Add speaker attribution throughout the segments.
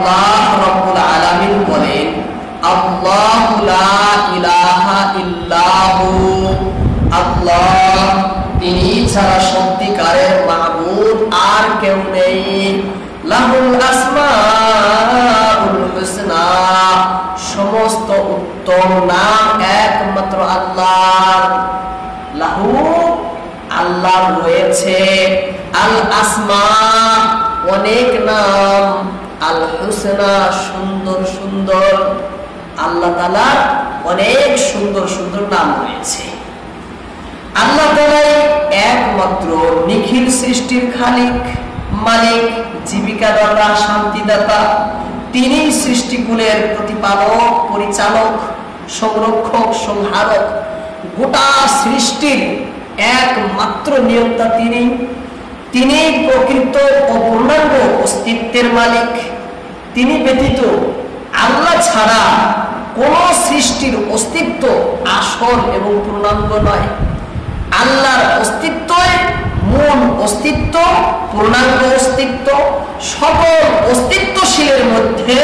Speaker 1: আল্লাহ রাব্বুল আলামিন বলেন, আল্লাহু লা ইলাহা ইল্লাহু, আল্লাহ তিনি ছাড়া সত্যিকারের মাবুদ আর কেউ নেই। লাহুল আসমাউল হুসনা, সমস্ত উত্তম নাম একমাত্র আল্লাহর। লাহু, আল্লাহর রয়েছে, আল আসমা, অনেক নাম, আল হুসনা, সুন্দর সুন্দর। আল্লাহ তাআলার অনেক সুন্দর সুন্দর নাম রয়েছে। আল্লাহ তাআলাই একমাত্র নিখিল সৃষ্টির খালিক, মালিক, জীবিকাদাতা, শান্তিদাতা। তিনি সৃষ্টিকুলের প্রতিপালক, পরিচালক, সংরক্ষক, সংহারক। গোটা সৃষ্টির একমাত্র নিয়ন্তা তিনি। তিনি প্রকৃত ও পূর্ণাঙ্গ অস্তিত্বের মালিক। তিনি ব্যতীত, আল্লাহ ছাড়া কোন সৃষ্টির অস্তিত্ব আসল এবং পূর্ণাঙ্গ নয়। আল্লাহর অস্তিত্বই মূল অস্তিত্ব, পূর্ণাঙ্গ অস্তিত্ব। সকল অস্তিত্বশীলের মধ্যে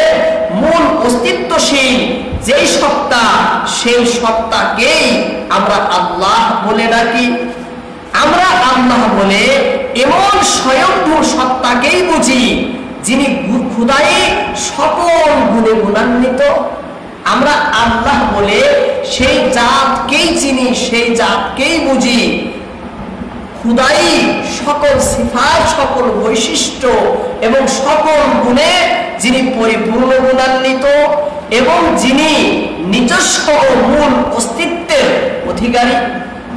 Speaker 1: মূল অস্তিত্বশীল যেই সত্তা, সেই সত্তাকেই আমরা আল্লাহ বলে ডাকি। আমরা আল্লাহ বলে এমন স্বয়ংভূ সত্তাকেই বুঝি যিনি খুদাই সকল গুণে গুণান্বিত। আমরা আল্লাহ বলে সেই জাতকেই চিনি, সেই জাতকেই বুঝি খুদাই সকল সিফাত, সকল বৈশিষ্ট্য এবং সকল গুণে যিনি পরিপূর্ণ গুণান্বিত এবং যিনি নিজস্ব ও মূল অস্তিত্বের অধিকারী,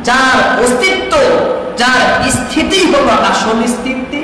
Speaker 1: যার অস্তিত্ব, যার স্থিতি হলো আসল স্থিতি।